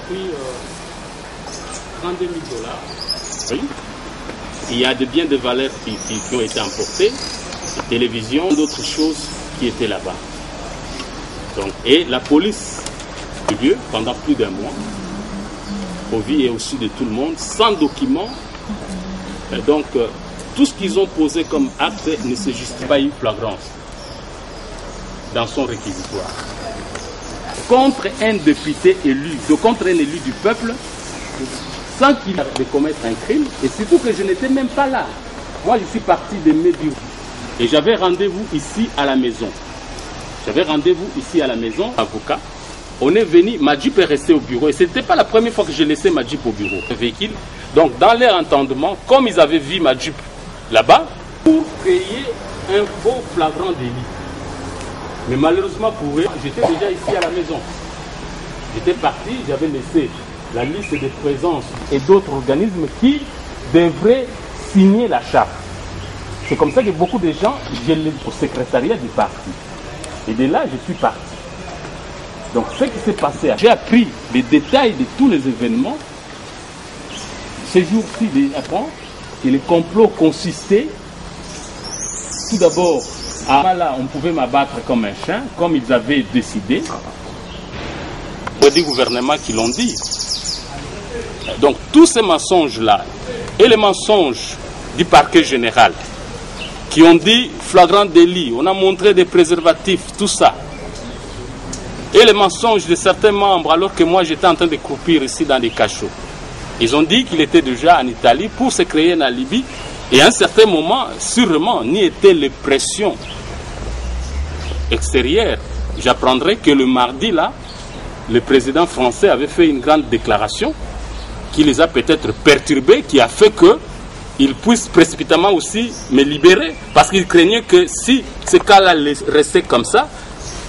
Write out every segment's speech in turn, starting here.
pris 32 000 $. Oui. Il y a des biens de valeur qui ont été emportés, des télévisions, d'autres choses qui étaient là-bas. Donc, et la police du lieu, pendant plus d'1 mois, au vu et au-dessus de tout le monde, sans documents. Donc, tout ce qu'ils ont posé comme acte ne se justifie pas une flagrance dans son réquisitoire. Contre un député élu, contre un élu du peuple, sans qu'il ait de commettre un crime, et surtout que je n'étais même pas là. Moi, je suis parti de mes bureaux. Et j'avais rendez-vous ici à la maison. Avocat. On est venu, ma Jeep est restée au bureau. Et ce n'était pas la première fois que je laissais ma Jeep au bureau. Le véhicule. Donc, dans leur entendement, comme ils avaient vu ma Jeep là-bas, pour créer un faux flagrant délit. Mais malheureusement pour eux, j'étais déjà ici à la maison. J'étais parti, j'avais laissé la liste de présence et d'autres organismes qui devraient signer la charte. C'est comme ça que beaucoup de gens, je l'ai au secrétariat du parti. Et de là, je suis parti. Donc ce qui s'est passé, j'ai appris les détails de tous les événements. Ces jours-ci, j'apprends que le complot consistait tout d'abord à là, on pouvait m'abattre comme un chien, comme ils avaient décidé. C'est des gouvernements qui l'ont dit. Donc tous ces mensonges-là et les mensonges du parquet général qui ont dit flagrant délit, on a montré des préservatifs, tout ça. Et les mensonges de certains membres alors que moi j'étais en train de croupir ici dans les cachots. Ils ont dit qu'il était déjà en Italie pour se créer un alibi. Et à un certain moment, sûrement, n'y était les pressions extérieures. J'apprendrai que le mardi, là, le président français avait fait une grande déclaration qui les a peut-être perturbés, qui a fait qu'ils puissent précipitamment aussi me libérer. Parce qu'ils craignaient que si ce cas-là restait comme ça,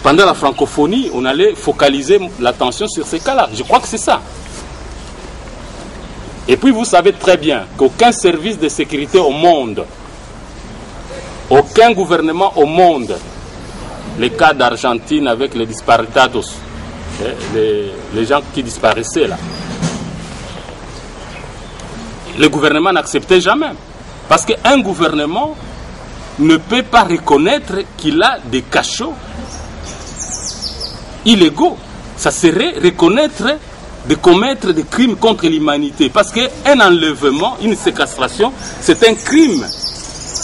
pendant la francophonie, on allait focaliser l'attention sur ces cas-là. Je crois que c'est ça. Et puis vous savez très bien qu'aucun service de sécurité au monde, aucun gouvernement au monde, les cas d'Argentine avec les disparitados, les gens qui disparaissaient là, le gouvernement n'acceptait jamais. Parce qu'un gouvernement ne peut pas reconnaître qu'il a des cachots illégaux. Ça serait reconnaître de commettre des crimes contre l'humanité. Parce qu'un enlèvement, une séquestration, c'est un crime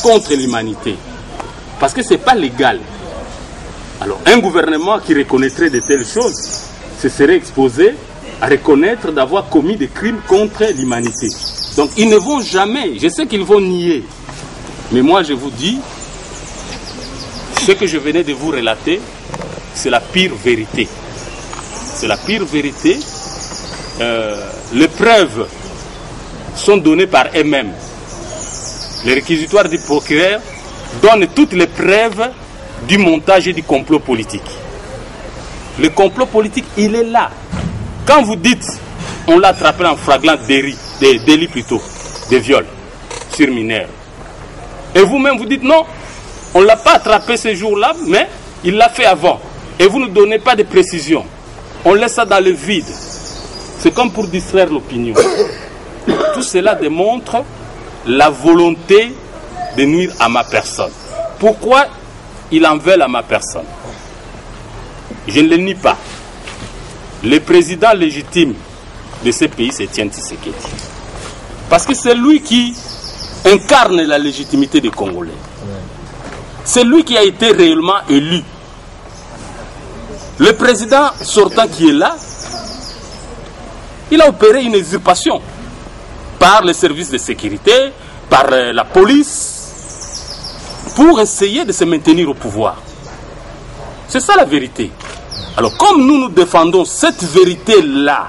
contre l'humanité. Parce que ce n'est pas légal. Alors, un gouvernement qui reconnaîtrait de telles choses, se serait exposé à reconnaître d'avoir commis des crimes contre l'humanité. Donc, ils ne vont jamais, je sais qu'ils vont nier, mais moi je vous dis, ce que je venais de vous relater, c'est la pire vérité. C'est la pire vérité. Les preuves sont données par eux-mêmes. Le réquisitoire du procureur donne toutes les preuves du montage et du complot politique. Le complot politique, il est là. Quand vous dites, on l'a attrapé en flagrant délit plutôt, de viol sur mineurs. Et vous-même, vous dites non, on ne l'a pas attrapé ce jour-là, mais il l'a fait avant. Et vous ne donnez pas de précision. On laisse ça dans le vide. C'est comme pour distraire l'opinion. Tout cela démontre la volonté de nuire à ma personne. Pourquoi ils en veulent à ma personne? Je ne le nie pas. Le président légitime de ce pays, c'est Etienne Tshisekedi. Parce que c'est lui qui incarne la légitimité des Congolais. C'est lui qui a été réellement élu. Le président sortant qui est là, il a opéré une usurpation par les services de sécurité, par la police, pour essayer de se maintenir au pouvoir. C'est ça la vérité. Alors comme nous défendons cette vérité-là,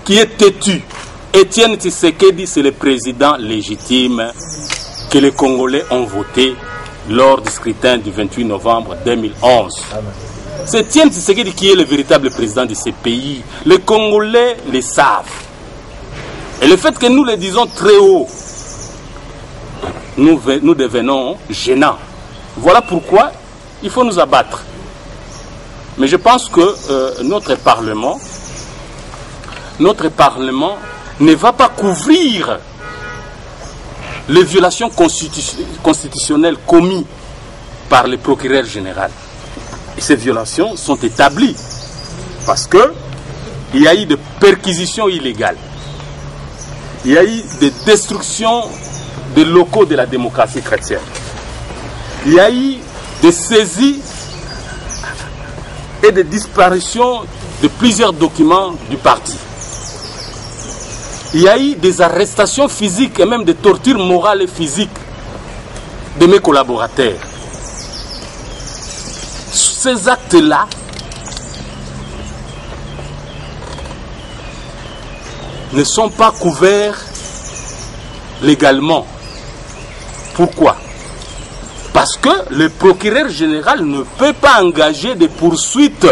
qui est têtue, Etienne Tshisekedi, c'est le président légitime que les Congolais ont voté lors du scrutin du 28 novembre 2011. C'est Etienne Tshisekedi qui est le véritable président de ce pays. Les Congolais le savent. Et le fait que nous le disons très haut, nous devenons gênants. Voilà pourquoi il faut nous abattre. Mais je pense que notre Parlement notre Parlement ne va pas couvrir les violations constitutionnelles commises par le procureur général. Et ces violations sont établies parce qu'il y a eu des perquisitions illégales, il y a eu des destructions des locaux de la démocratie chrétienne, il y a eu des saisies et des disparitions de plusieurs documents du parti. Il y a eu des arrestations physiques et même des tortures morales et physiques de mes collaborateurs. Ces actes-là ne sont pas couverts légalement. Pourquoi? Parce que le procureur général ne peut pas engager des poursuites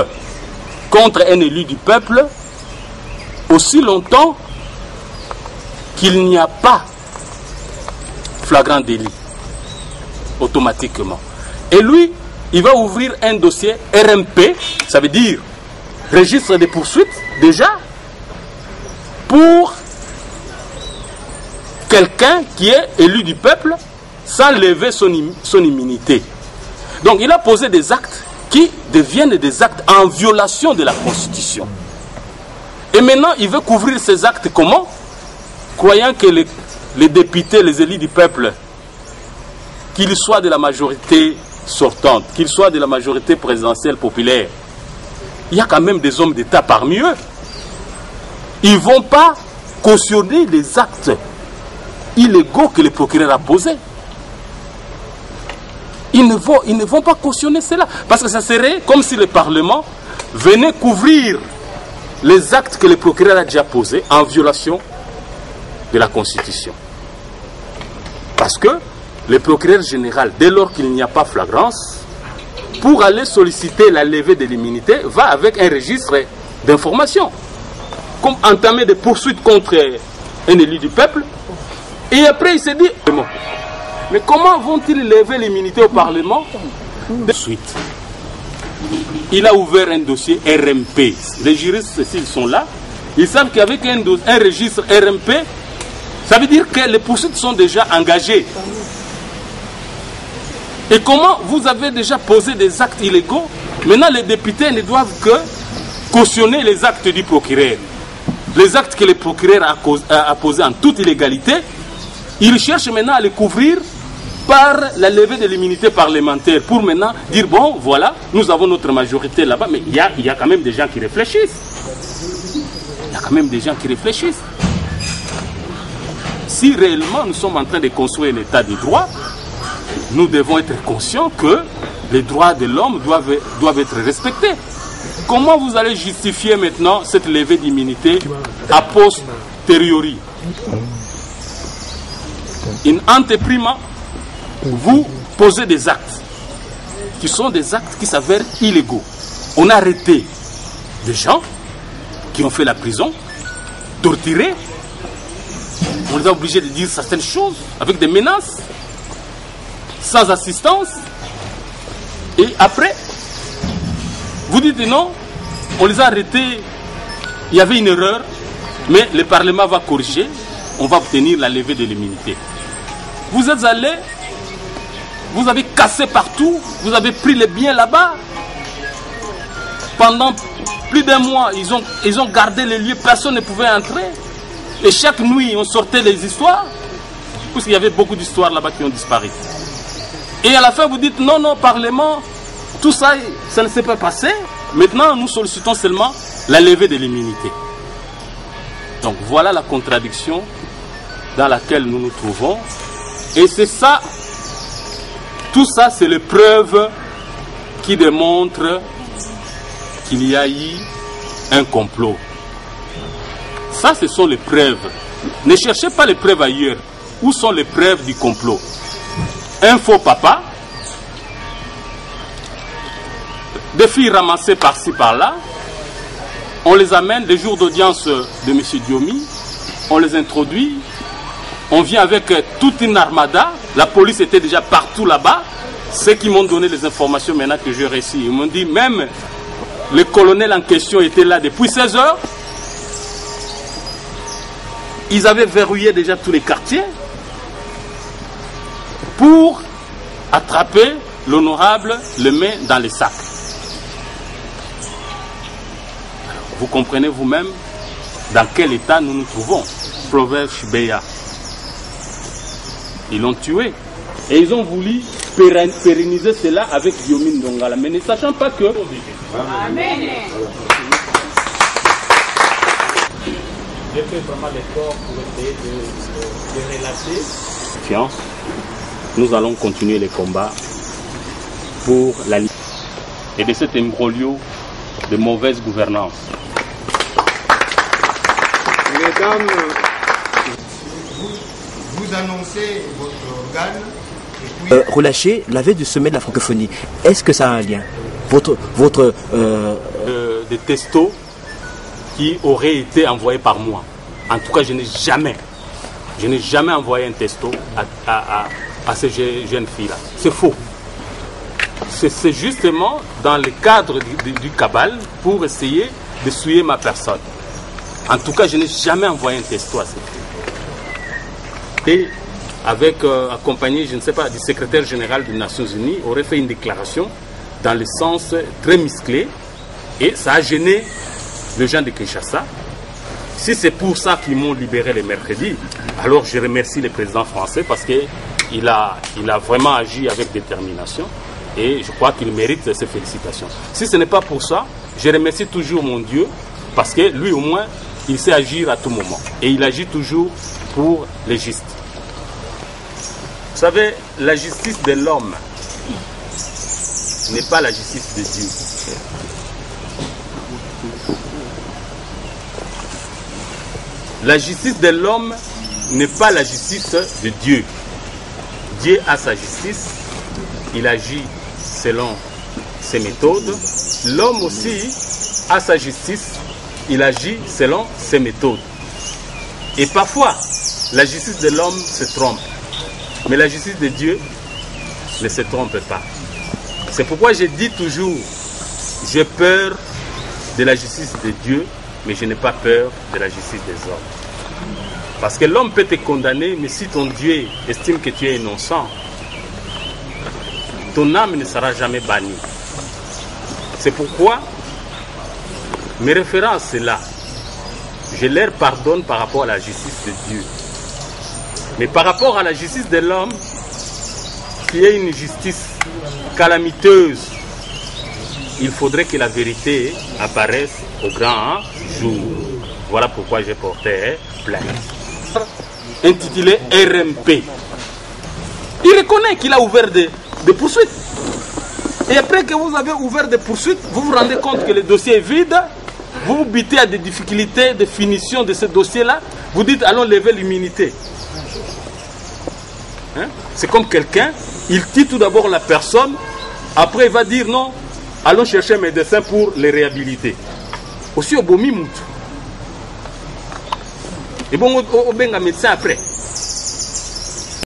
contre un élu du peuple aussi longtemps qu'il n'y a pas flagrant délit automatiquement. Et lui, il va ouvrir un dossier RMP, ça veut dire registre des poursuites déjà, pour quelqu'un qui est élu du peuple sans lever son immunité. Donc il a posé des actes qui deviennent des actes en violation de la Constitution. Et maintenant, il veut couvrir ces actes comment? Croyant que les députés, les élus du peuple, qu'ils soient de la majorité sortante, qu'ils soient de la majorité présidentielle populaire, il y a quand même des hommes d'État parmi eux. Ils ne vont pas cautionner les actes illégaux que le procureur a posés. Ils ne vont pas cautionner cela. Parce que ça serait comme si le Parlement venait couvrir les actes que le procureur a déjà posés en violation de la Constitution. Parce que le procureur général, dès lors qu'il n'y a pas flagrance, pour aller solliciter la levée de l'immunité, va avec un registre d'information. Comme entamer des poursuites contre un élu du peuple. Et après, il s'est dit, mais comment vont-ils lever l'immunité au Parlement? De suite, il a ouvert un dossier RMP. Les juristes, s'ils sont là, ils savent qu'avec un registre RMP, ça veut dire que les poursuites sont déjà engagées. Et comment vous avez déjà posé des actes illégaux, maintenant les députés ne doivent que cautionner les actes du procureur. Les actes que le procureur a posés en toute illégalité, il cherche maintenant à les couvrir par la levée de l'immunité parlementaire pour maintenant dire, bon, voilà, nous avons notre majorité là-bas, mais il y a quand même des gens qui réfléchissent. Il y a quand même des gens qui réfléchissent. Si réellement nous sommes en train de construire un état de droit, nous devons être conscients que les droits de l'homme doivent être respectés. Comment vous allez justifier maintenant cette levée d'immunité a posteriori? In anteprima, vous posez des actes qui sont des actes qui s'avèrent illégaux. On a arrêté des gens qui ont fait la prison, torturés. On les a obligés de dire certaines choses avec des menaces, sans assistance. Et après, vous dites non, on les a arrêtés, il y avait une erreur, mais le Parlement va corriger, on va obtenir la levée de l'immunité. Vous êtes allés, vous avez cassé partout, vous avez pris les biens là-bas. Pendant plus d'un mois, ils ont gardé les lieux, personne ne pouvait entrer. Et chaque nuit, on sortait les histoires, parce qu'il y avait beaucoup d'histoires là-bas qui ont disparu. Et à la fin, vous dites, non, non, Parlement, tout ça, ça ne s'est pas passé. Maintenant, nous sollicitons seulement la levée de l'immunité. Donc, voilà la contradiction dans laquelle nous nous trouvons. Et c'est ça, tout ça, c'est les preuves qui démontrent qu'il y a eu un complot. Ça, ce sont les preuves. Ne cherchez pas les preuves ailleurs. Où sont les preuves du complot? Un faux papa, des filles ramassées par-ci par-là, on les amène les jours d'audience de M. Diomi, on les introduit, on vient avec toute une armada, la police était déjà partout là-bas, ceux qui m'ont donné les informations maintenant que j'ai reçues, ils m'ont dit même le colonel en question était là depuis 16 heures, Ils avaient verrouillé déjà tous les quartiers pour attraper l'honorable le met dans les sacs. Alors, vous comprenez vous-même dans quel état nous nous trouvons. Proverbe Shibeya. Ils l'ont tué. Et ils ont voulu pérenniser cela avec Guillaume Ndongala. Mais ne sachant pas que... Amen. J'ai fait vraiment l'effort pour essayer de relater. Nous allons continuer les combats pour la liberté et de cet imbroglio de mauvaise gouvernance. Mesdames, vous annoncez votre organe. Relâché la veille du sommet de la francophonie. Est-ce que ça a un lien? Des testos qui auraient été envoyés par moi. En tout cas, je n'ai jamais envoyé un testo à ces jeunes filles-là. C'est faux. C'est justement dans le cadre du cabal pour essayer de souiller ma personne. En tout cas, je n'ai jamais envoyé un testo à ces filles. Et avec, accompagné, je ne sais pas, du secrétaire général des Nations Unies, aurait fait une déclaration dans le sens très musclé. Et ça a gêné les gens de Kinshasa. Si c'est pour ça qu'ils m'ont libéré le mercredi, alors je remercie le président français parce qu'il a vraiment agi avec détermination et je crois qu'il mérite ces félicitations. Si ce n'est pas pour ça, je remercie toujours mon Dieu parce que lui au moins, il sait agir à tout moment et il agit toujours pour les justes. Vous savez, la justice de l'homme n'est pas la justice de Dieu. La justice de l'homme n'est pas la justice de Dieu. Dieu a sa justice, il agit selon ses méthodes. L'homme aussi a sa justice, il agit selon ses méthodes. Et parfois, la justice de l'homme se trompe. Mais la justice de Dieu ne se trompe pas. C'est pourquoi je dis toujours, j'ai peur de la justice de Dieu, mais je n'ai pas peur de la justice des hommes. Parce que l'homme peut te condamner, mais si ton Dieu estime que tu es innocent, ton âme ne sera jamais bannie. C'est pourquoi mes références, c'est là. Je leur pardonne par rapport à la justice de Dieu. Mais par rapport à la justice de l'homme, qui est une justice calamiteuse, il faudrait que la vérité apparaisse au grand jour. Voilà pourquoi j'ai porté plainte. Intitulé RMP. Il reconnaît qu'il a ouvert des poursuites. Et après que vous avez ouvert des poursuites, vous vous rendez compte que le dossier est vide, vous vous butez à des difficultés de finition de ce dossier-là, vous dites allons lever l'immunité. Hein? C'est comme quelqu'un, il tue tout d'abord la personne, après il va dire non, allons chercher un médecin pour les réhabiliter. Aussi au Bomi Moutou. Et bon, on a un médecin après.